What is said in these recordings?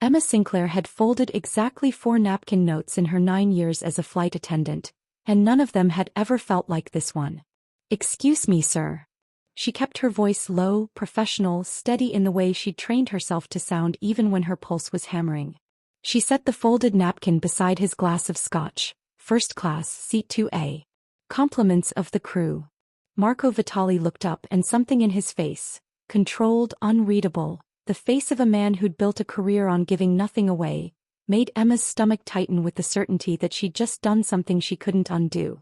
Emma Sinclair had folded exactly 4 napkin notes in her 9 years as a flight attendant, and none of them had ever felt like this one. "Excuse me, sir." She kept her voice low, professional, steady in the way she'd trained herself to sound even when her pulse was hammering. She set the folded napkin beside his glass of scotch. "First class, seat 2A. Compliments of the crew." Marco Vitale looked up, and something in his face, controlled, unreadable, the face of a man who'd built a career on giving nothing away, made Emma's stomach tighten with the certainty that she'd just done something she couldn't undo.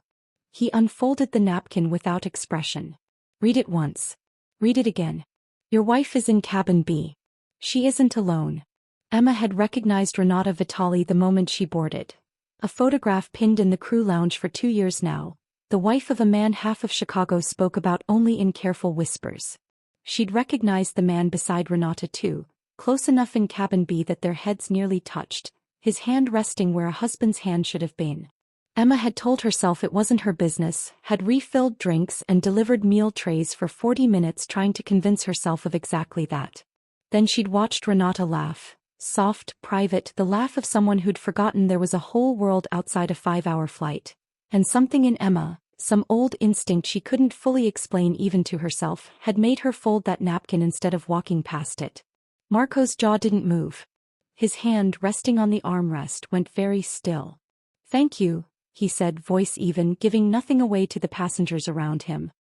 He unfolded the napkin without expression. "Read it once. Read it again. Your wife is in cabin B. She isn't alone." Emma had recognized Renata Vitale the moment she boarded. A photograph pinned in the crew lounge for 2 years now, the wife of a man half of Chicago spoke about only in careful whispers. She'd recognized the man beside Renata too, close enough in cabin B that their heads nearly touched, his hand resting where a husband's hand should have been. Emma had told herself it wasn't her business, had refilled drinks and delivered meal trays for 40 minutes trying to convince herself of exactly that. Then she'd watched Renata laugh, soft, private, the laugh of someone who'd forgotten there was a whole world outside a 5-hour flight. And something in Emma, some old instinct she couldn't fully explain even to herself, had made her fold that napkin instead of walking past it. Marco's jaw didn't move. His hand, resting on the armrest, went very still. "Thank you," he said, voice even, giving nothing away to the passengers around him.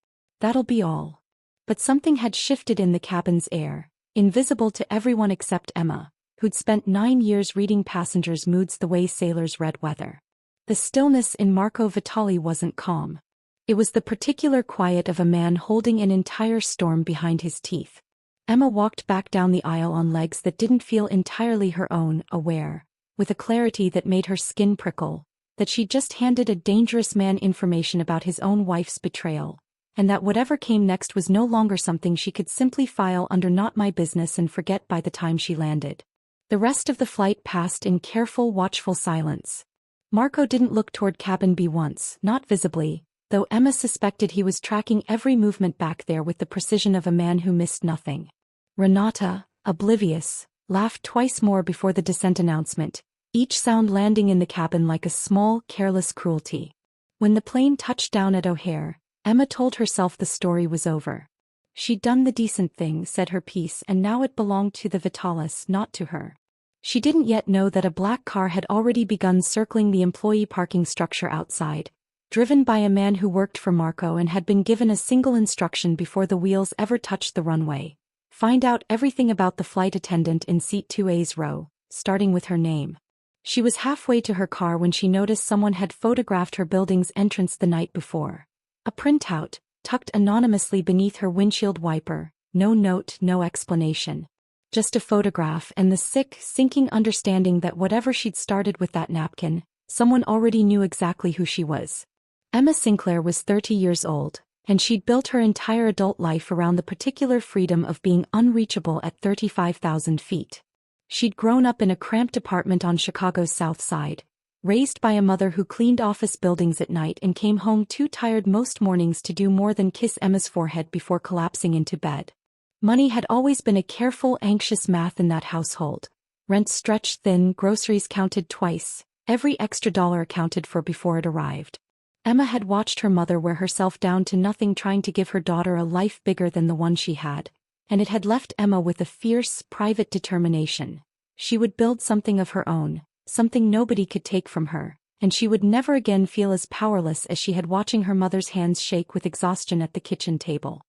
"That'll be all." But something had shifted in the cabin's air, invisible to everyone except Emma, who'd spent 9 years reading passengers' moods the way sailors read weather. The stillness in Marco Vitale wasn't calm. It was the particular quiet of a man holding an entire storm behind his teeth. Emma walked back down the aisle on legs that didn't feel entirely her own, aware, with a clarity that made her skin prickle, that she'd just handed a dangerous man information about his own wife's betrayal, and that whatever came next was no longer something she could simply file under "not my business" and forget by the time she landed. The rest of the flight passed in careful, watchful silence. Marco didn't look toward cabin B once, not visibly, though Emma suspected he was tracking every movement back there with the precision of a man who missed nothing. Renata, oblivious, laughed twice more before the descent announcement, each sound landing in the cabin like a small, careless cruelty. When the plane touched down at O'Hare, Emma told herself the story was over. She'd done the decent thing, said her piece, and now it belonged to the Vitales, not to her. She didn't yet know that a black car had already begun circling the employee parking structure outside, driven by a man who worked for Marco and had been given a single instruction before the wheels ever touched the runway: find out everything about the flight attendant in seat 2A's row, starting with her name. She was halfway to her car when she noticed someone had photographed her building's entrance the night before. A printout, tucked anonymously beneath her windshield wiper, no note, no explanation. Just a photograph and the sick, sinking understanding that whatever she'd started with that napkin, someone already knew exactly who she was. Emma Sinclair was 30 years old, and she'd built her entire adult life around the particular freedom of being unreachable at 35,000 feet. She'd grown up in a cramped apartment on Chicago's South Side, raised by a mother who cleaned office buildings at night and came home too tired most mornings to do more than kiss Emma's forehead before collapsing into bed. Money had always been a careful, anxious math in that household. Rent stretched thin, groceries counted twice, every extra dollar accounted for before it arrived. Emma had watched her mother wear herself down to nothing trying to give her daughter a life bigger than the one she had, and it had left Emma with a fierce, private determination. She would build something of her own, something nobody could take from her, and she would never again feel as powerless as she had watching her mother's hands shake with exhaustion at the kitchen table.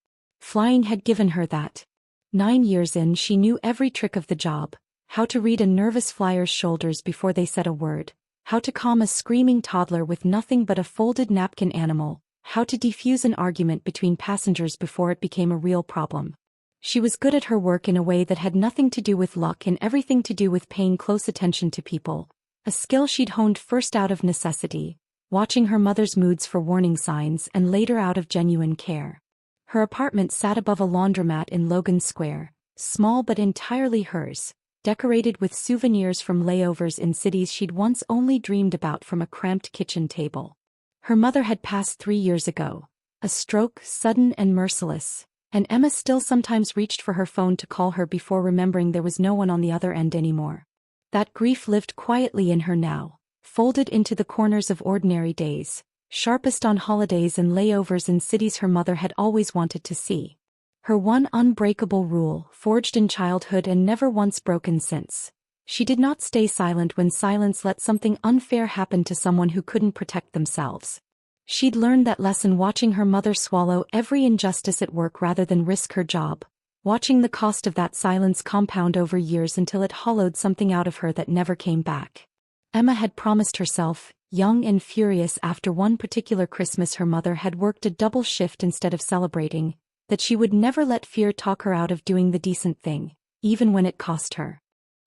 Flying had given her that. 9 years in, she knew every trick of the job: how to read a nervous flyer's shoulders before they said a word, how to calm a screaming toddler with nothing but a folded napkin animal, how to defuse an argument between passengers before it became a real problem. She was good at her work in a way that had nothing to do with luck and everything to do with paying close attention to people, a skill she'd honed first out of necessity, watching her mother's moods for warning signs, and later out of genuine care. Her apartment sat above a laundromat in Logan Square, small but entirely hers, decorated with souvenirs from layovers in cities she'd once only dreamed about from a cramped kitchen table. Her mother had passed 3 years ago, a stroke sudden and merciless, and Emma still sometimes reached for her phone to call her before remembering there was no one on the other end anymore. That grief lived quietly in her now, folded into the corners of ordinary days, sharpest on holidays and layovers in cities her mother had always wanted to see. Her one unbreakable rule, forged in childhood and never once broken since. She did not stay silent when silence let something unfair happen to someone who couldn't protect themselves. She'd learned that lesson watching her mother swallow every injustice at work rather than risk her job, watching the cost of that silence compound over years until it hollowed something out of her that never came back. Emma had promised herself, young and furious after one particular Christmas her mother had worked a double shift instead of celebrating, that she would never let fear talk her out of doing the decent thing, even when it cost her.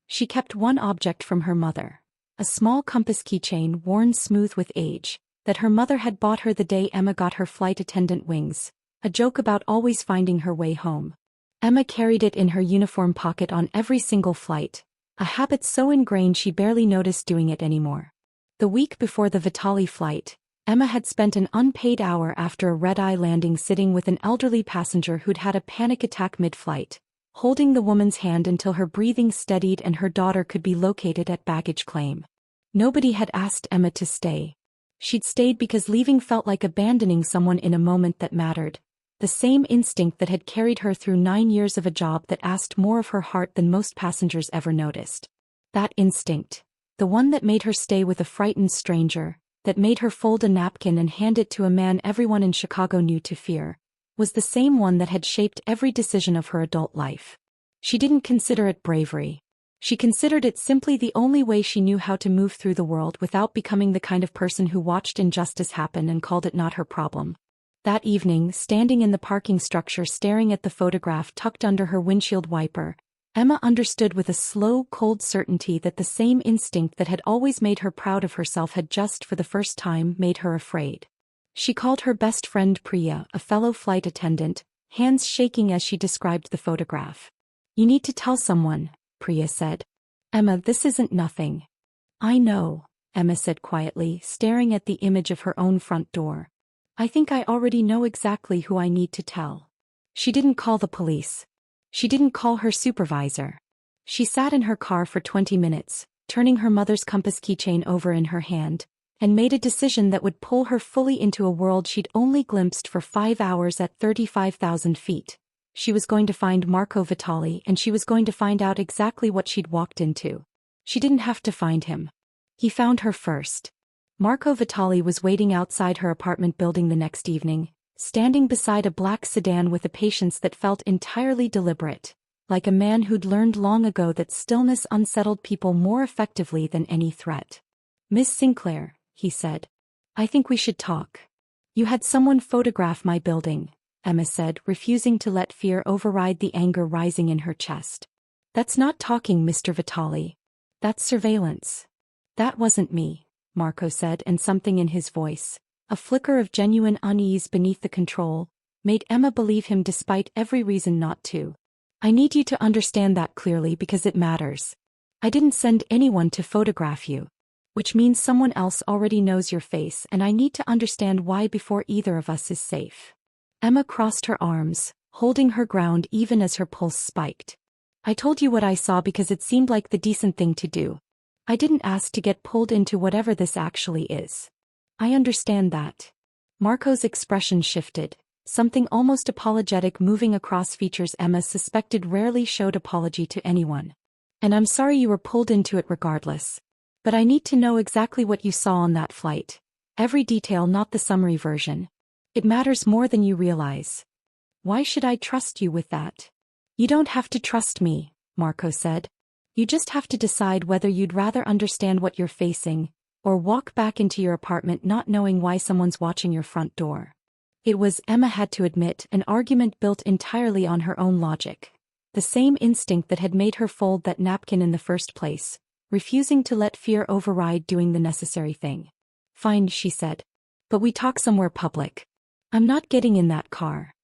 She kept one object from her mother, a small compass keychain worn smooth with age, that her mother had bought her the day Emma got her flight attendant wings, a joke about always finding her way home. Emma carried it in her uniform pocket on every single flight, a habit so ingrained she barely noticed doing it anymore. The week before the Vitale flight, Emma had spent an unpaid hour after a red-eye landing sitting with an elderly passenger who'd had a panic attack mid-flight, holding the woman's hand until her breathing steadied and her daughter could be located at baggage claim. Nobody had asked Emma to stay. She'd stayed because leaving felt like abandoning someone in a moment that mattered, the same instinct that had carried her through 9 years of a job that asked more of her heart than most passengers ever noticed. That instinct, the one that made her stay with a frightened stranger, that made her fold a napkin and hand it to a man everyone in Chicago knew to fear, was the same one that had shaped every decision of her adult life. She didn't consider it bravery. She considered it simply the only way she knew how to move through the world without becoming the kind of person who watched injustice happen and called it not her problem. That evening, standing in the parking structure staring at the photograph tucked under her windshield wiper, Emma understood with a slow, cold certainty that the same instinct that had always made her proud of herself had just for the first time made her afraid. She called her best friend Priya, a fellow flight attendant, hands shaking as she described the photograph. "You need to tell someone," Priya said. "Emma, this isn't nothing." "I know," Emma said quietly, staring at the image of her own front door. "I think I already know exactly who I need to tell." She didn't call the police. She didn't call her supervisor. She sat in her car for 20 minutes, turning her mother's compass keychain over in her hand, and made a decision that would pull her fully into a world she'd only glimpsed for 5 hours at 35,000 feet. She was going to find Marco Vitale and she was going to find out exactly what she'd walked into. She didn't have to find him. He found her first. Marco Vitale was waiting outside her apartment building the next evening, standing beside a black sedan with a patience that felt entirely deliberate, like a man who'd learned long ago that stillness unsettled people more effectively than any threat. "Miss Sinclair," he said. "I think we should talk." "You had someone photograph my building," Emma said, refusing to let fear override the anger rising in her chest. "That's not talking, Mr. Vitale. That's surveillance." "That wasn't me," Marco said, and something in his voice, a flicker of genuine unease beneath the control, made Emma believe him despite every reason not to. "I need you to understand that clearly because it matters. I didn't send anyone to photograph you. Which means someone else already knows your face and I need to understand why before either of us is safe." Emma crossed her arms, holding her ground even as her pulse spiked. "I told you what I saw because it seemed like the decent thing to do. I didn't ask to get pulled into whatever this actually is." "I understand that." Marco's expression shifted, something almost apologetic moving across features Emma suspected rarely showed apology to anyone. "And I'm sorry you were pulled into it regardless. But I need to know exactly what you saw on that flight. Every detail, not the summary version. It matters more than you realize." "Why should I trust you with that?" "You don't have to trust me," Marco said. "You just have to decide whether you'd rather understand what you're facing, or walk back into your apartment not knowing why someone's watching your front door." It was, Emma had to admit, an argument built entirely on her own logic. The same instinct that had made her fold that napkin in the first place, refusing to let fear override doing the necessary thing. "Fine," she said. "But we talk somewhere public." "I'm not getting in that car."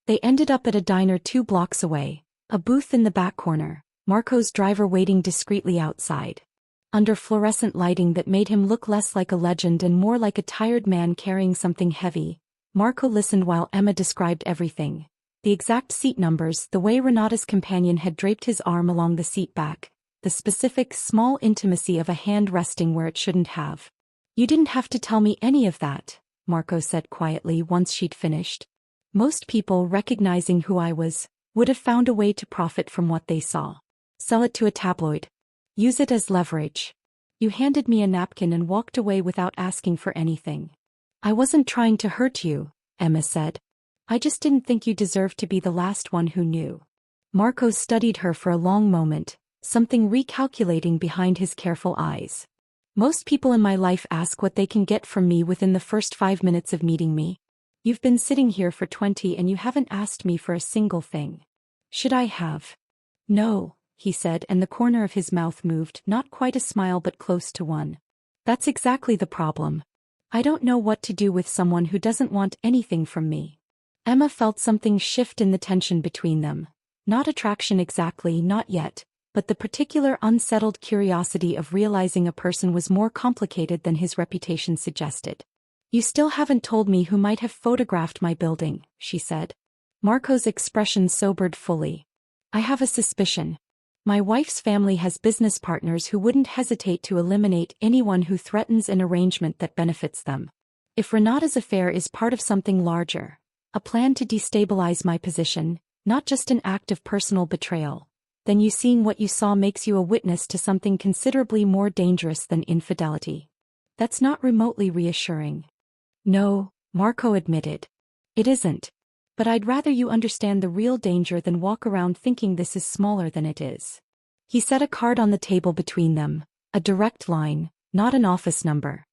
They ended up at a diner 2 blocks away, a booth in the back corner, Marco's driver waiting discreetly outside. Under fluorescent lighting that made him look less like a legend and more like a tired man carrying something heavy, Marco listened while Emma described everything. The exact seat numbers, the way Renata's companion had draped his arm along the seat back, the specific small intimacy of a hand resting where it shouldn't have. You didn't have to tell me any of that, Marco said quietly once she'd finished. Most people, recognizing who I was, would have found a way to profit from what they saw. Sell it to a tabloid. Use it as leverage. You handed me a napkin and walked away without asking for anything. I wasn't trying to hurt you, Emma said. I just didn't think you deserved to be the last one who knew. Marco studied her for a long moment, something recalculating behind his careful eyes. Most people in my life ask what they can get from me within the first 5 minutes of meeting me. You've been sitting here for 20 and you haven't asked me for a single thing. Should I have? No, he said, and the corner of his mouth moved, not quite a smile but close to one. That's exactly the problem. I don't know what to do with someone who doesn't want anything from me. Emma felt something shift in the tension between them. Not attraction exactly, not yet, but the particular unsettled curiosity of realizing a person was more complicated than his reputation suggested. You still haven't told me who might have photographed my building, she said. Marco's expression sobered fully. I have a suspicion. My wife's family has business partners who wouldn't hesitate to eliminate anyone who threatens an arrangement that benefits them. If Renata's affair is part of something larger, a plan to destabilize my position, not just an act of personal betrayal, then you seeing what you saw makes you a witness to something considerably more dangerous than infidelity. That's not remotely reassuring. No, Marco admitted. It isn't. But I'd rather you understand the real danger than walk around thinking this is smaller than it is. He set a card on the table between them, a direct line, not an office number.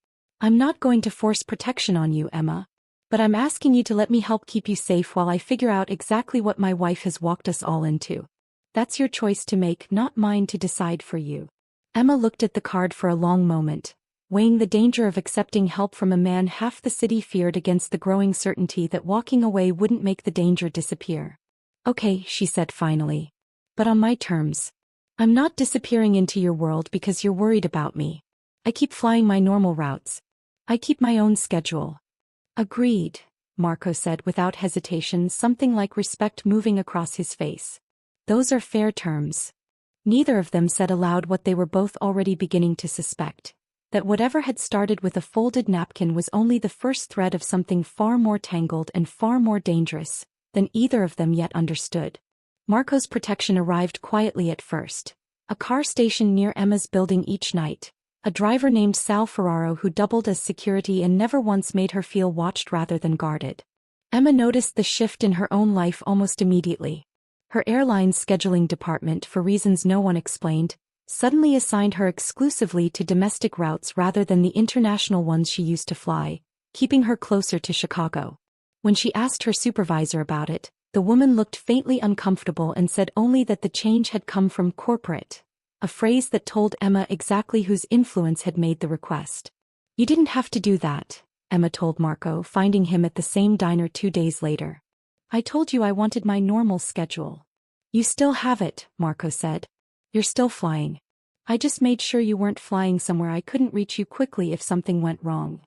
I'm not going to force protection on you, Emma. But I'm asking you to let me help keep you safe while I figure out exactly what my wife has walked us all into. That's your choice to make, not mine to decide for you. Emma looked at the card for a long moment, weighing the danger of accepting help from a man half the city feared against the growing certainty that walking away wouldn't make the danger disappear. Okay, she said finally. But on my terms. I'm not disappearing into your world because you're worried about me. I keep flying my normal routes. I keep my own schedule. Agreed, Marco said without hesitation, something like respect moving across his face. Those are fair terms. Neither of them said aloud what they were both already beginning to suspect. That whatever had started with a folded napkin was only the first thread of something far more tangled and far more dangerous than either of them yet understood. Marco's protection arrived quietly at first. A car stationed near Emma's building each night. A driver named Sal Ferraro who doubled as security and never once made her feel watched rather than guarded. Emma noticed the shift in her own life almost immediately. Her airline's scheduling department, for reasons no one explained, suddenly assigned her exclusively to domestic routes rather than the international ones she used to fly, keeping her closer to Chicago. When she asked her supervisor about it, the woman looked faintly uncomfortable and said only that the change had come from corporate, a phrase that told Emma exactly whose influence had made the request. You didn't have to do that, Emma told Marco, finding him at the same diner 2 days later. I told you I wanted my normal schedule. You still have it, Marco said. You're still flying. I just made sure you weren't flying somewhere I couldn't reach you quickly if something went wrong.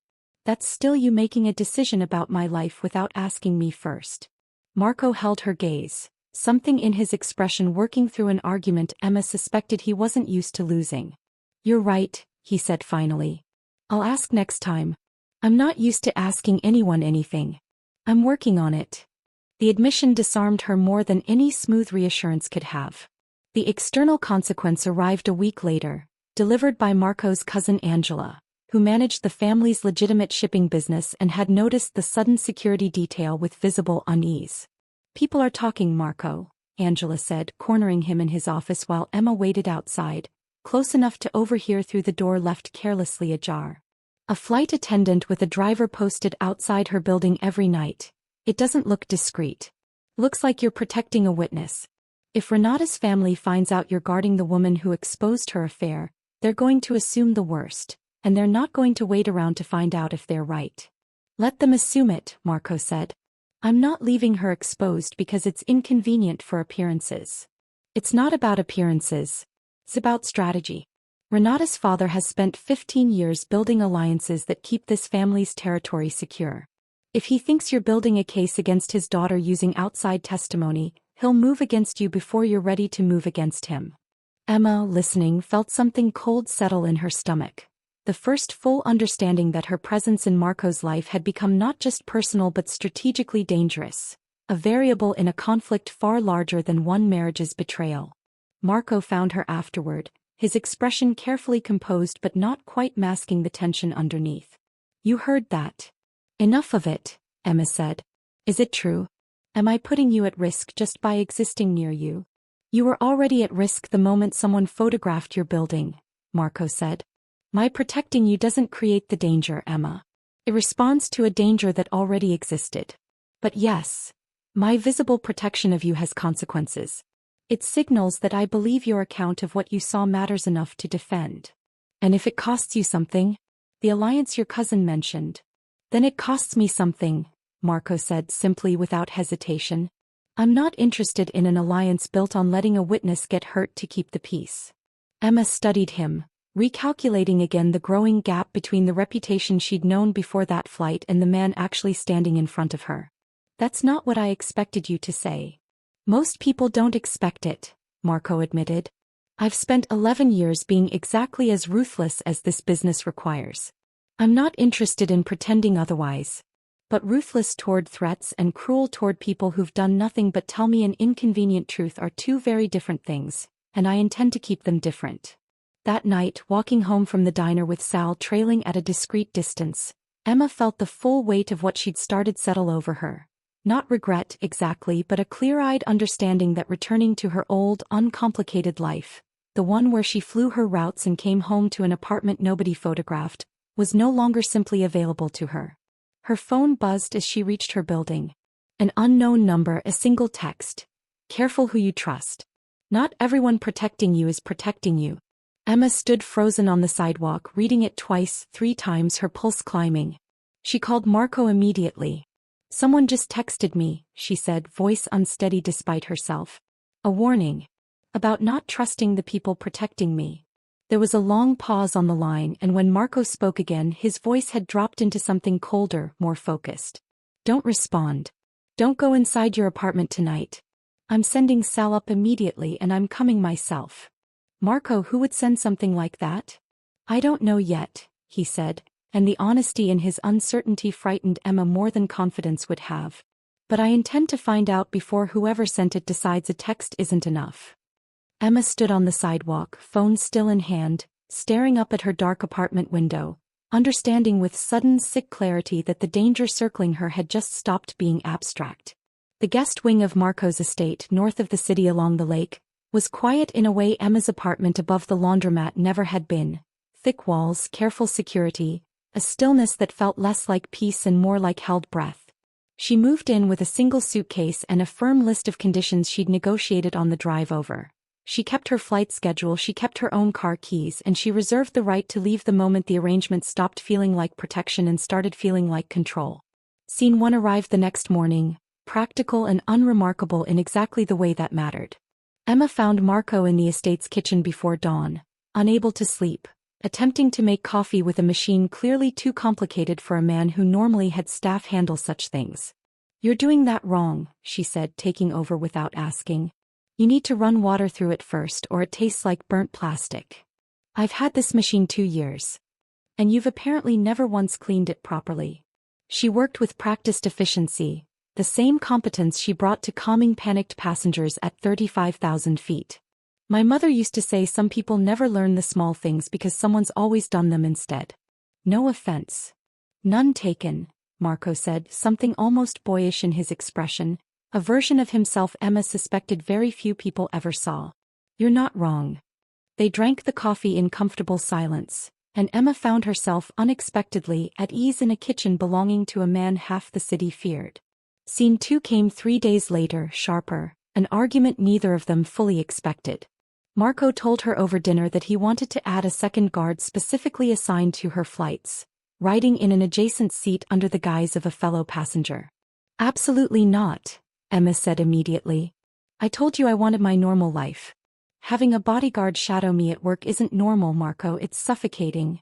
That's still you making a decision about my life without asking me first. Marco held her gaze, something in his expression working through an argument Emma suspected he wasn't used to losing. You're right, he said finally. I'll ask next time. I'm not used to asking anyone anything. I'm working on it. The admission disarmed her more than any smooth reassurance could have. The external consequence arrived a week later, delivered by Marco's cousin Angela, who managed the family's legitimate shipping business and had noticed the sudden security detail with visible unease. People are talking, Marco, Angela said, cornering him in his office while Emma waited outside, close enough to overhear through the door left carelessly ajar. A flight attendant with a driver posted outside her building every night. It doesn't look discreet. Looks like you're protecting a witness. If Renata's family finds out you're guarding the woman who exposed her affair, they're going to assume the worst, and they're not going to wait around to find out if they're right. Let them assume it, Marco said. I'm not leaving her exposed because it's inconvenient for appearances. It's not about appearances. It's about strategy. Renata's father has spent 15 years building alliances that keep this family's territory secure. If he thinks you're building a case against his daughter using outside testimony, he'll move against you before you're ready to move against him. Emma, listening, felt something cold settle in her stomach. The first full understanding that her presence in Marco's life had become not just personal but strategically dangerous, a variable in a conflict far larger than one marriage's betrayal. Marco found her afterward, his expression carefully composed but not quite masking the tension underneath. "You heard that. Enough of it," Emma said. "Is it true? Am I putting you at risk just by existing near you?" "You were already at risk the moment someone photographed your building," Marco said. "My protecting you doesn't create the danger, Emma. It responds to a danger that already existed. But yes, my visible protection of you has consequences. It signals that I believe your account of what you saw matters enough to defend. And if it costs you something, the alliance your cousin mentioned, then it costs me something," Marco said simply without hesitation. "I'm not interested in an alliance built on letting a witness get hurt to keep the peace." Emma studied him, recalculating again the growing gap between the reputation she'd known before that flight and the man actually standing in front of her. "That's not what I expected you to say." "Most people don't expect it," Marco admitted. "I've spent 11 years being exactly as ruthless as this business requires. I'm not interested in pretending otherwise. But ruthless toward threats and cruel toward people who've done nothing but tell me an inconvenient truth are two very different things, and I intend to keep them different." That night, walking home from the diner with Sal trailing at a discreet distance, Emma felt the full weight of what she'd started settle over her. Not regret exactly, but a clear-eyed understanding that returning to her old, uncomplicated life, the one where she flew her routes and came home to an apartment nobody photographed, was no longer simply available to her. Her phone buzzed as she reached her building. An unknown number, a single text. "Careful who you trust. Not everyone protecting you is protecting you." Emma stood frozen on the sidewalk, reading it twice, 3 times, her pulse climbing. She called Marco immediately. "Someone just texted me," she said, voice unsteady despite herself. "A warning. About not trusting the people protecting me." There was a long pause on the line, and when Marco spoke again, his voice had dropped into something colder, more focused. "Don't respond. Don't go inside your apartment tonight. I'm sending Sal up immediately and I'm coming myself." "Marco, who would send something like that?" "I don't know yet," he said, and the honesty in his uncertainty frightened Emma more than confidence would have. "But I intend to find out before whoever sent it decides a text isn't enough." Emma stood on the sidewalk, phone still in hand, staring up at her dark apartment window, understanding with sudden sick clarity that the danger circling her had just stopped being abstract. The guest wing of Marco's estate, north of the city along the lake, was quiet in a way Emma's apartment above the laundromat never had been. Thick walls, careful security, a stillness that felt less like peace and more like held breath. She moved in with a single suitcase and a firm list of conditions she'd negotiated on the drive over. She kept her flight schedule, she kept her own car keys, and she reserved the right to leave the moment the arrangement stopped feeling like protection and started feeling like control. Scene 1 arrived the next morning, practical and unremarkable in exactly the way that mattered. Emma found Marco in the estate's kitchen before dawn, unable to sleep, attempting to make coffee with a machine clearly too complicated for a man who normally had staff handle such things. "You're doing that wrong," she said, taking over without asking. "You need to run water through it first or it tastes like burnt plastic. I've had this machine 2 years. And you've apparently never once cleaned it properly." She worked with practiced efficiency, the same competence she brought to calming panicked passengers at 35,000 feet. "My mother used to say some people never learn the small things because someone's always done them instead." "No offense." "None taken," Marco said, something almost boyish in his expression, a version of himself Emma suspected very few people ever saw. "You're not wrong." They drank the coffee in comfortable silence, and Emma found herself unexpectedly at ease in a kitchen belonging to a man half the city feared. Scene 2 came 3 days later, sharper, an argument neither of them fully expected. Marco told her over dinner that he wanted to add a second guard specifically assigned to her flights, riding in an adjacent seat under the guise of a fellow passenger. "Absolutely not," Emma said immediately. "I told you I wanted my normal life. Having a bodyguard shadow me at work isn't normal, Marco, it's suffocating."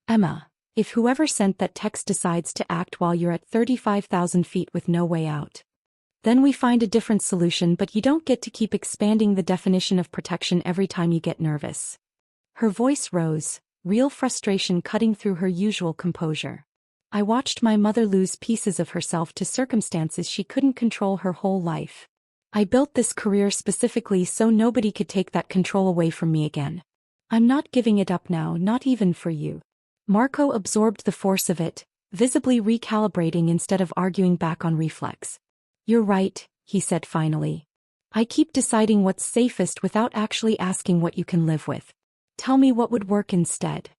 "Emma, if whoever sent that text decides to act while you're at 35,000 feet with no way out, Then we find a different solution, but you don't get to keep expanding the definition of protection every time you get nervous. Her voice rose, real frustration cutting through her usual composure. I watched my mother lose pieces of herself to circumstances she couldn't control her whole life. I built this career specifically so nobody could take that control away from me again. I'm not giving it up now, not even for you. Marco absorbed the force of it, visibly recalibrating instead of arguing back on reflex. You're right, he said finally. I keep deciding what's safest without actually asking what you can live with. Tell me what would work instead.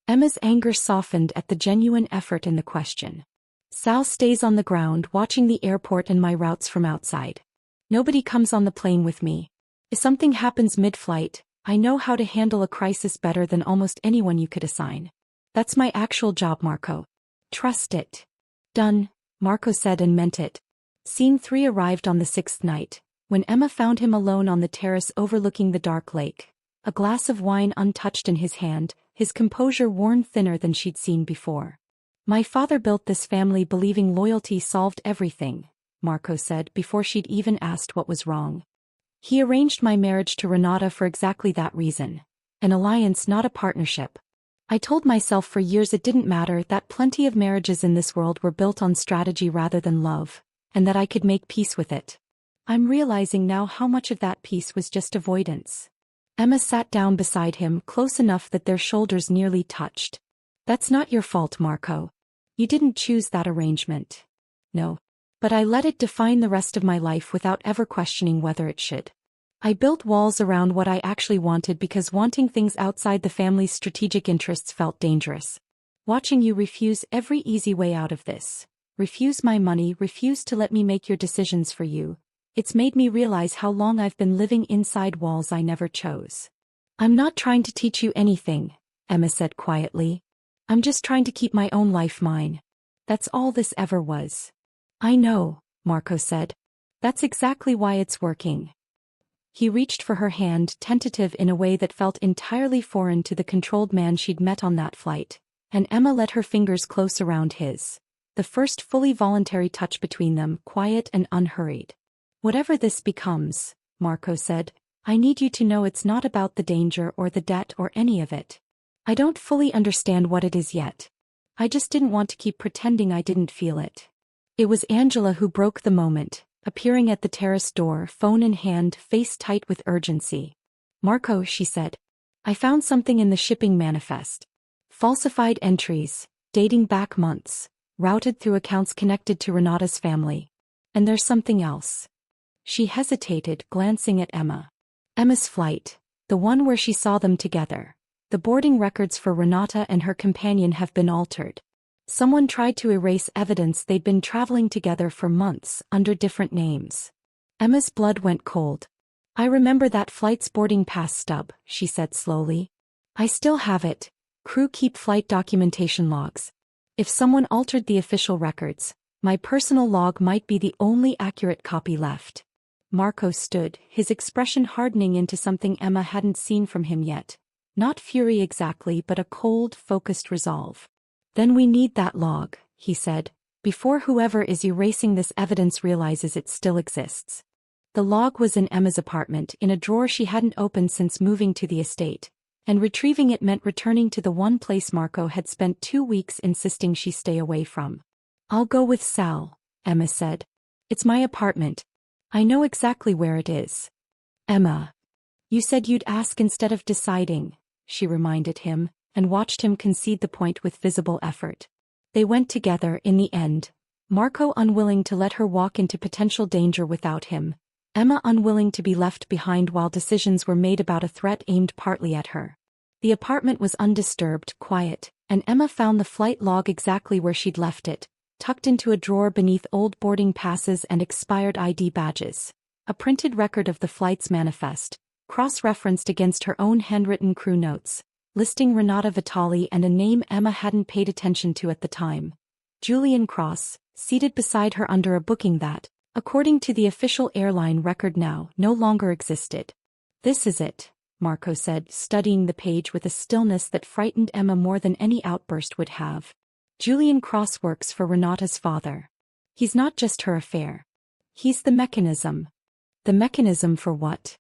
Emma's anger softened at the genuine effort in the question. Sal stays on the ground watching the airport and my routes from outside. Nobody comes on the plane with me. If something happens mid-flight, I know how to handle a crisis better than almost anyone you could assign. That's my actual job, Marco. Trust it. Done, Marco said and meant it. Scene 3 arrived on the 6th night, when Emma found him alone on the terrace overlooking the dark lake, a glass of wine untouched in his hand, his composure worn thinner than she'd seen before. My father built this family believing loyalty solved everything, Marco said before she'd even asked what was wrong. He arranged my marriage to Renata for exactly that reason. An alliance, not a partnership. I told myself for years it didn't matter, that plenty of marriages in this world were built on strategy rather than love, and that I could make peace with it. I'm realizing now how much of that peace was just avoidance. Emma sat down beside him, close enough that their shoulders nearly touched. That's not your fault, Marco. You didn't choose that arrangement. No. But I let it define the rest of my life without ever questioning whether it should. I built walls around what I actually wanted because wanting things outside the family's strategic interests felt dangerous. Watching you refuse every easy way out of this, refuse my money, refuse to let me make your decisions for you, it's made me realize how long I've been living inside walls I never chose. I'm not trying to teach you anything, Emma said quietly. I'm just trying to keep my own life mine. That's all this ever was. I know, Marco said. That's exactly why it's working. He reached for her hand, tentative in a way that felt entirely foreign to the controlled man she'd met on that flight, and Emma let her fingers close around his. The first fully voluntary touch between them, quiet and unhurried. Whatever this becomes, Marco said, I need you to know it's not about the danger or the debt or any of it. I don't fully understand what it is yet. I just didn't want to keep pretending I didn't feel it. It was Angela who broke the moment, appearing at the terrace door, phone in hand, face tight with urgency. Marco, she said. I found something in the shipping manifest. Falsified entries, dating back months, routed through accounts connected to Renata's family. And there's something else. She hesitated, glancing at Emma. Emma's flight, the one where she saw them together. The boarding records for Renata and her companion have been altered. Someone tried to erase evidence they'd been traveling together for months, under different names. Emma's blood went cold. I remember that flight's boarding pass stub, she said slowly. I still have it. Crew keep flight documentation logs. If someone altered the official records, my personal log might be the only accurate copy left. Marco stood, his expression hardening into something Emma hadn't seen from him yet. Not fury exactly, but a cold, focused resolve. Then we need that log, he said, before whoever is erasing this evidence realizes it still exists. The log was in Emma's apartment, in a drawer she hadn't opened since moving to the estate, and retrieving it meant returning to the one place Marco had spent 2 weeks insisting she stay away from. I'll go with Sal, Emma said. It's my apartment. I know exactly where it is. Emma. You said you'd ask instead of deciding, she reminded him, and watched him concede the point with visible effort. They went together in the end, Marco unwilling to let her walk into potential danger without him, Emma unwilling to be left behind while decisions were made about a threat aimed partly at her. The apartment was undisturbed, quiet, and Emma found the flight log exactly where she'd left it, tucked into a drawer beneath old boarding passes and expired ID badges. A printed record of the flight's manifest, cross-referenced against her own handwritten crew notes, listing Marco Vitale and a name Emma hadn't paid attention to at the time. Julian Cross, seated beside her under a booking that, according to the official airline record now, no longer existed. This is it, Marco said, studying the page with a stillness that frightened Emma more than any outburst would have. Julian Cross works for Renata's father. He's not just her affair. He's the mechanism. The mechanism for what?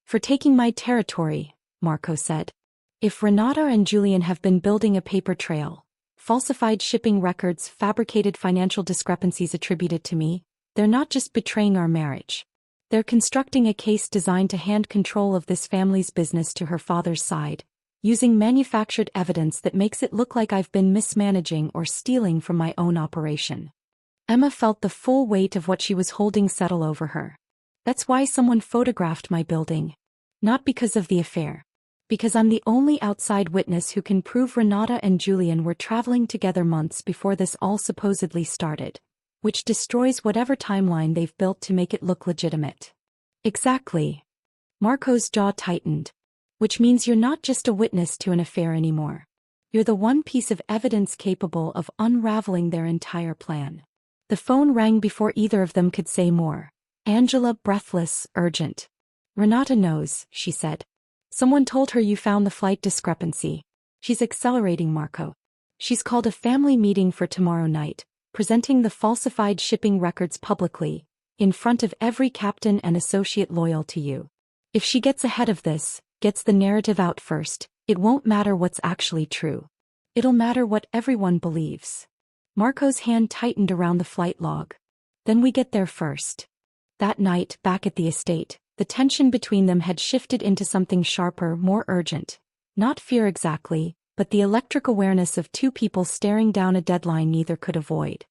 For taking my territory, Marco said. If Renata and Julian have been building a paper trail, falsified shipping records, fabricated financial discrepancies attributed to me, they're not just betraying our marriage. They're constructing a case designed to hand control of this family's business to her father's side, using manufactured evidence that makes it look like I've been mismanaging or stealing from my own operation. Emma felt the full weight of what she was holding settle over her. That's why someone photographed my building. Not because of the affair. Because I'm the only outside witness who can prove Renata and Julian were traveling together months before this all supposedly started, which destroys whatever timeline they've built to make it look legitimate. Exactly. Marco's jaw tightened. Which means you're not just a witness to an affair anymore. You're the one piece of evidence capable of unraveling their entire plan. The phone rang before either of them could say more. Angela, breathless, urgent. Renata knows, she said. Someone told her you found the flight discrepancy. She's accelerating, Marco. She's called a family meeting for tomorrow night, presenting the falsified shipping records publicly, in front of every captain and associate loyal to you. If she gets ahead of this, gets the narrative out first, it won't matter what's actually true. It'll matter what everyone believes. Marco's hand tightened around the flight log. Then we get there first. That night, back at the estate, the tension between them had shifted into something sharper, more urgent. Not fear exactly, but the electric awareness of two people staring down a deadline neither could avoid.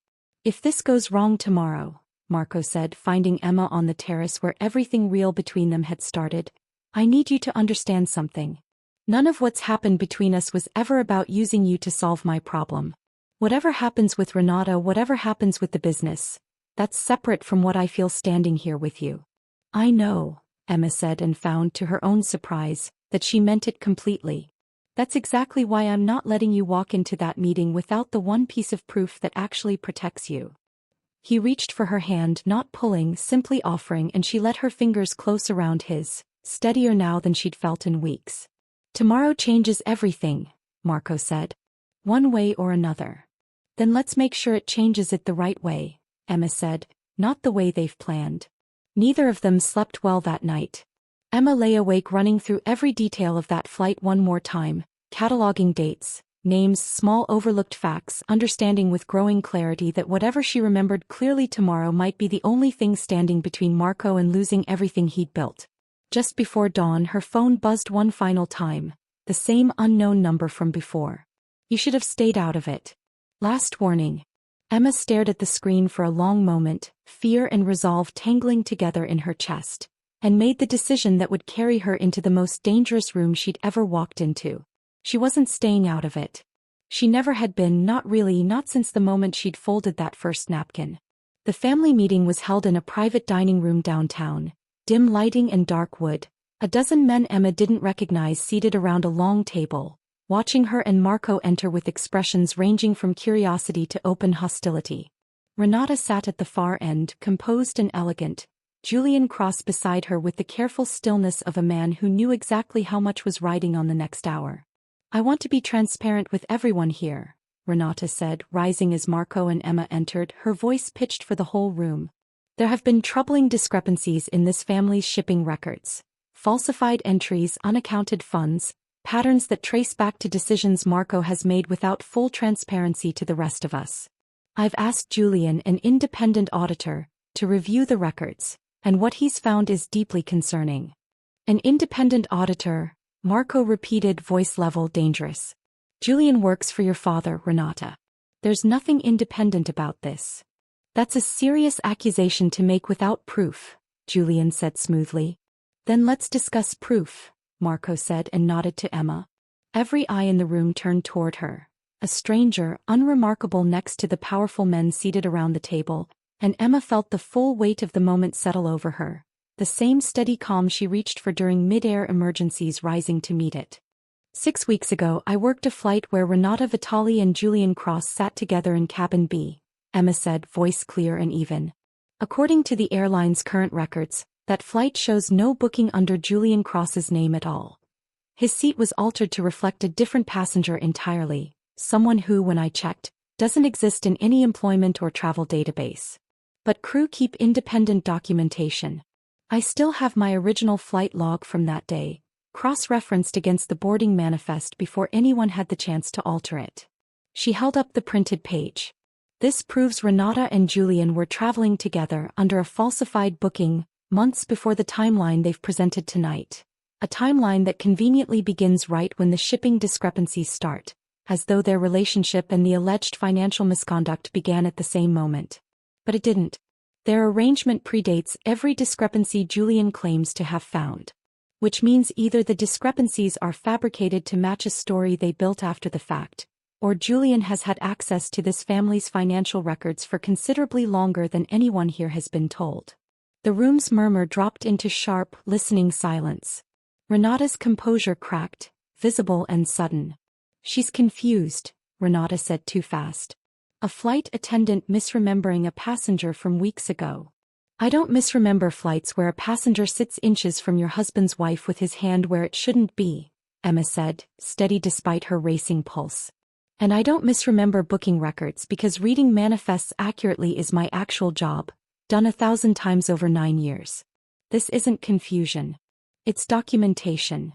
If this goes wrong tomorrow, Marco said, finding Emma on the terrace where everything real between them had started, I need you to understand something. None of what's happened between us was ever about using you to solve my problem. Whatever happens with Renata, whatever happens with the business, that's separate from what I feel standing here with you. I know, Emma said, and found to her own surprise that she meant it completely. That's exactly why I'm not letting you walk into that meeting without the one piece of proof that actually protects you. He reached for her hand, not pulling, simply offering, and she let her fingers close around his, steadier now than she'd felt in weeks. Tomorrow changes everything, Marco said. One way or another. Then let's make sure it changes it the right way, Emma said, not the way they've planned. Neither of them slept well that night. Emma lay awake running through every detail of that flight one more time, cataloging dates, names, small overlooked facts, understanding with growing clarity that whatever she remembered clearly tomorrow might be the only thing standing between Marco and losing everything he'd built. Just before dawn, her phone buzzed one final time, the same unknown number from before. You should have stayed out of it. Last warning. Emma stared at the screen for a long moment, fear and resolve tangling together in her chest, and made the decision that would carry her into the most dangerous room she'd ever walked into. She wasn't staying out of it. She never had been, not really, not since the moment she'd folded that first napkin. The family meeting was held in a private dining room downtown, dim lighting and dark wood. A dozen men Emma didn't recognize seated around a long table, watching her and Marco enter with expressions ranging from curiosity to open hostility. Renata sat at the far end, composed and elegant, Julian crossed beside her with the careful stillness of a man who knew exactly how much was riding on the next hour. I want to be transparent with everyone here, Renata said, rising as Marco and Emma entered, her voice pitched for the whole room. There have been troubling discrepancies in this family's shipping records. Falsified entries, unaccounted funds, patterns that trace back to decisions Marco has made without full transparency to the rest of us. I've asked Julian, an independent auditor, to review the records, and what he's found is deeply concerning. An independent auditor, Marco repeated, voice level dangerous. Julian works for your father, Renata. There's nothing independent about this. That's a serious accusation to make without proof, Julian said smoothly. Then let's discuss proof, Marco said and nodded to Emma. Every eye in the room turned toward her. A stranger, unremarkable next to the powerful men seated around the table, and Emma felt the full weight of the moment settle over her, the same steady calm she reached for during mid-air emergencies rising to meet it. 6 weeks ago I worked a flight where Marco Vitale and Julian Cross sat together in cabin B, Emma said, voice clear and even. According to the airline's current records, that flight shows no booking under Julian Cross's name at all. His seat was altered to reflect a different passenger entirely, someone who, when I checked, doesn't exist in any employment or travel database. but crew keep independent documentation. I still have my original flight log from that day, cross-referenced against the boarding manifest before anyone had the chance to alter it. She held up the printed page. This proves Renata and Julian were traveling together under a falsified booking, months before the timeline they've presented tonight. A timeline that conveniently begins right when the shipping discrepancies start, as though their relationship and the alleged financial misconduct began at the same moment. But it didn't. Their arrangement predates every discrepancy Julian claims to have found. Which means either the discrepancies are fabricated to match a story they built after the fact, or Julian has had access to this family's financial records for considerably longer than anyone here has been told. The room's murmur dropped into sharp, listening silence. Renata's composure cracked, visible and sudden. She's confused, Renata said too fast. A flight attendant misremembering a passenger from weeks ago. I don't misremember flights where a passenger sits inches from your husband's wife with his hand where it shouldn't be, Emma said, steady despite her racing pulse. And I don't misremember booking records because reading manifests accurately is my actual job, done 1,000 times over 9 years. This isn't confusion. It's documentation.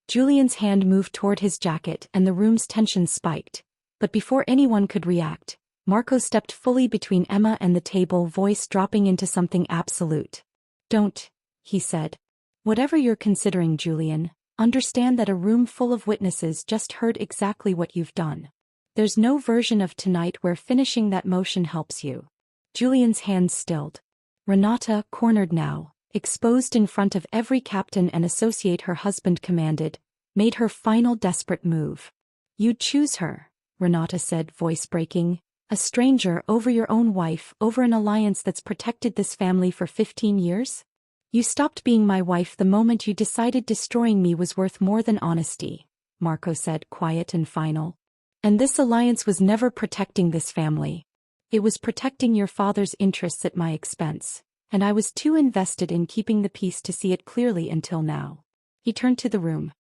Julian's hand moved toward his jacket and the room's tension spiked. But before anyone could react, Marco stepped fully between Emma and the table, voice dropping into something absolute. Don't, he said. Whatever you're considering, Julian, understand that a room full of witnesses just heard exactly what you've done. There's no version of tonight where finishing that motion helps you. Julian's hands stilled. Renata, cornered now, exposed in front of every captain and associate her husband commanded, made her final desperate move. You'd choose her, Renata said, voice breaking. A stranger over your own wife, over an alliance that's protected this family for 15 years? You stopped being my wife the moment you decided destroying me was worth more than honesty, Marco said, quiet and final. And this alliance was never protecting this family. It was protecting your father's interests at my expense, and I was too invested in keeping the peace to see it clearly until now. He turned to the room.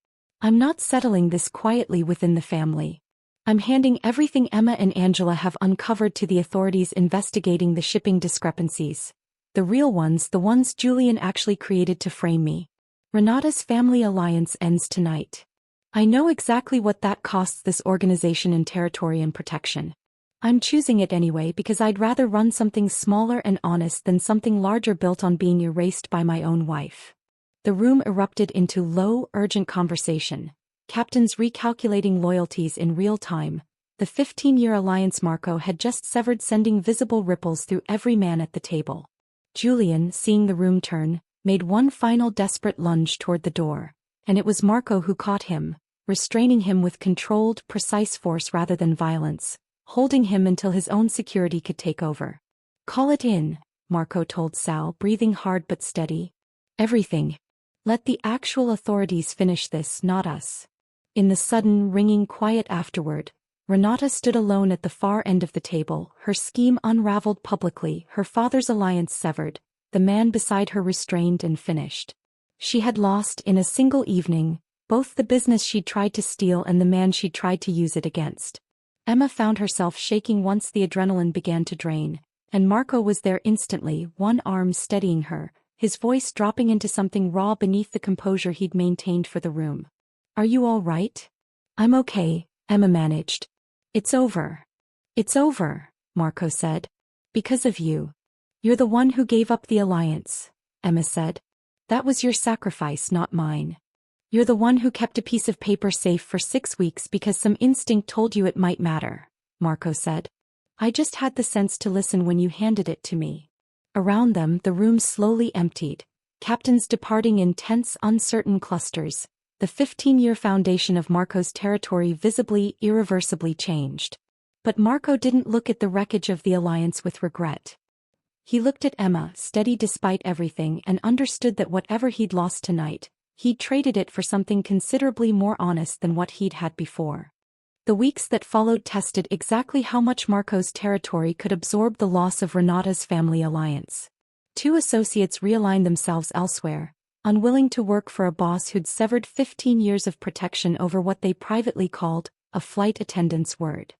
I'm not settling this quietly within the family. I'm handing everything Emma and Angela have uncovered to the authorities investigating the shipping discrepancies. The real ones, the ones Julian actually created to frame me. Renata's family alliance ends tonight. I know exactly what that costs this organization in territory and protection. I'm choosing it anyway because I'd rather run something smaller and honest than something larger built on being erased by my own wife. The room erupted into low, urgent conversation. Captains recalculating loyalties in real time. The 15-year alliance Marco had just severed, sending visible ripples through every man at the table. Julian, seeing the room turn, made one final desperate lunge toward the door, and it was Marco who caught him, restraining him with controlled, precise force rather than violence, holding him until his own security could take over. Call it in, Marco told Sal, breathing hard but steady. Everything. Let the actual authorities finish this, not us. In the sudden, ringing quiet afterward, Renata stood alone at the far end of the table, her scheme unraveled publicly, her father's alliance severed, the man beside her restrained and finished. She had lost, in a single evening, both the business she'd tried to steal and the man she'd tried to use it against. Emma found herself shaking once the adrenaline began to drain, and Marco was there instantly, one arm steadying her, his voice dropping into something raw beneath the composure he'd maintained for the room. Are you all right? I'm okay, Emma managed. It's over. It's over, Marco said. Because of you. You're the one who gave up the alliance, Emma said. That was your sacrifice, not mine. You're the one who kept a piece of paper safe for 6 weeks because some instinct told you it might matter, Marco said. I just had the sense to listen when you handed it to me. Around them, the room slowly emptied, captains departing in tense, uncertain clusters. The 15-year foundation of Marco's territory visibly, irreversibly changed. But Marco didn't look at the wreckage of the alliance with regret. He looked at Emma, steady despite everything, and understood that whatever he'd lost tonight, he'd traded it for something considerably more honest than what he'd had before. The weeks that followed tested exactly how much Marco's territory could absorb the loss of Renata's family alliance. 2 associates realigned themselves elsewhere, unwilling to work for a boss who'd severed 15 years of protection over what they privately called a flight attendant's word.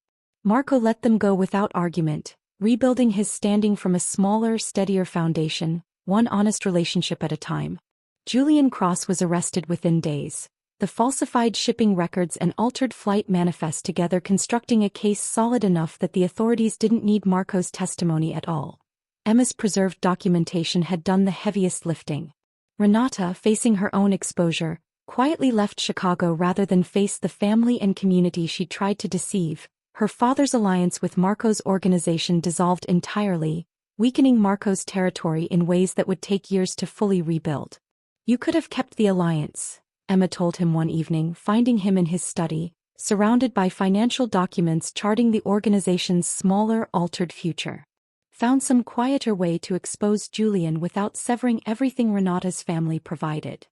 Marco let them go without argument, rebuilding his standing from a smaller, steadier foundation, one honest relationship at a time. Julian Cross was arrested within days. The falsified shipping records and altered flight manifest together constructing a case solid enough that the authorities didn't need Marco's testimony at all. Emma's preserved documentation had done the heaviest lifting. Renata, facing her own exposure, quietly left Chicago rather than face the family and community she tried to deceive. Her father's alliance with Marco's organization dissolved entirely, weakening Marco's territory in ways that would take years to fully rebuild. "You could have kept the alliance," Emma told him one evening, finding him in his study, surrounded by financial documents charting the organization's smaller, altered future. "Found some quieter way to expose Julian without severing everything Renata's family provided."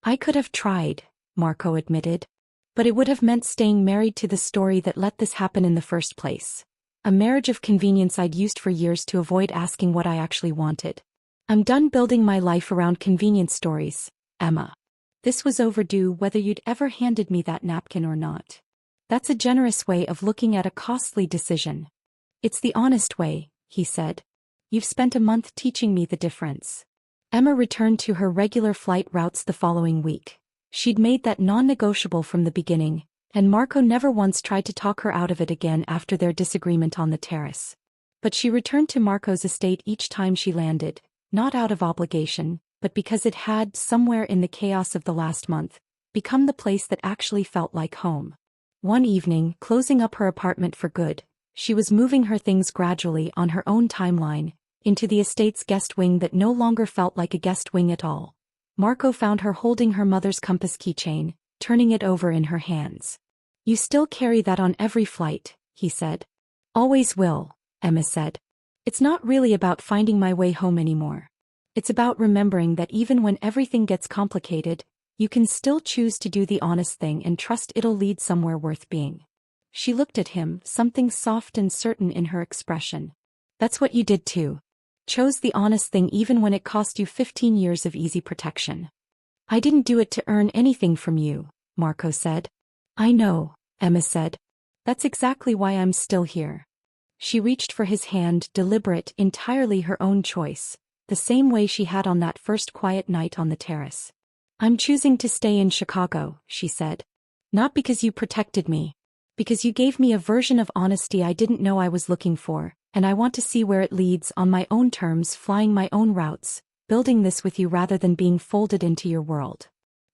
"I could have tried," Marco admitted. "But it would have meant staying married to the story that let this happen in the first place. A marriage of convenience I'd used for years to avoid asking what I actually wanted. I'm done building my life around convenience stories, Emma. This was overdue whether you'd ever handed me that napkin or not. That's a generous way of looking at a costly decision." "It's the honest way," he said. "You've spent a month teaching me the difference." Emma returned to her regular flight routes the following week. She'd made that non-negotiable from the beginning, and Marco never once tried to talk her out of it again after their disagreement on the terrace. But she returned to Marco's estate each time she landed, not out of obligation, but because it had, somewhere in the chaos of the last month, become the place that actually felt like home. One evening, closing up her apartment for good, she was moving her things gradually on her own timeline, into the estate's guest wing that no longer felt like a guest wing at all. Marco found her holding her mother's compass keychain, turning it over in her hands. "You still carry that on every flight," he said. "Always will," Emma said. "It's not really about finding my way home anymore. It's about remembering that even when everything gets complicated, you can still choose to do the honest thing and trust it'll lead somewhere worth being." She looked at him, something soft and certain in her expression. "That's what you did too. Chose the honest thing even when it cost you 15 years of easy protection." "I didn't do it to earn anything from you," Marco said. "I know," Emma said. "That's exactly why I'm still here." She reached for his hand, deliberate, entirely her own choice, the same way she had on that first quiet night on the terrace. "I'm choosing to stay in Chicago," she said. "Not because you protected me. Because you gave me a version of honesty I didn't know I was looking for, and I want to see where it leads on my own terms, flying my own routes, building this with you rather than being folded into your world."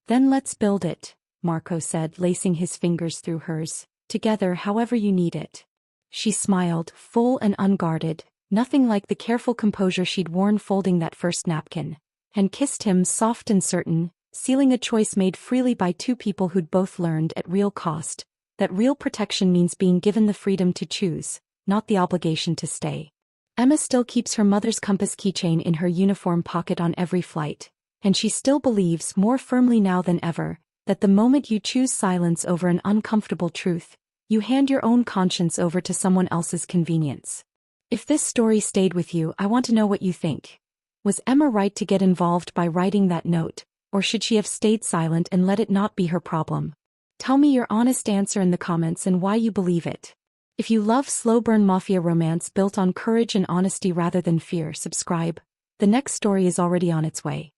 "Then let's build it," Marco said, lacing his fingers through hers, "together however you need it." She smiled, full and unguarded, nothing like the careful composure she'd worn folding that first napkin, and kissed him, soft and certain, sealing a choice made freely by two people who'd both learned at real cost that real protection means being given the freedom to choose, not the obligation to stay. Emma still keeps her mother's compass keychain in her uniform pocket on every flight, and she still believes, more firmly now than ever, that the moment you choose silence over an uncomfortable truth, you hand your own conscience over to someone else's convenience. If this story stayed with you, I want to know what you think. Was Emma right to get involved by writing that note, or should she have stayed silent and let it not be her problem? Tell me your honest answer in the comments and why you believe it. If you love slow-burn mafia romance built on courage and honesty rather than fear, subscribe. The next story is already on its way.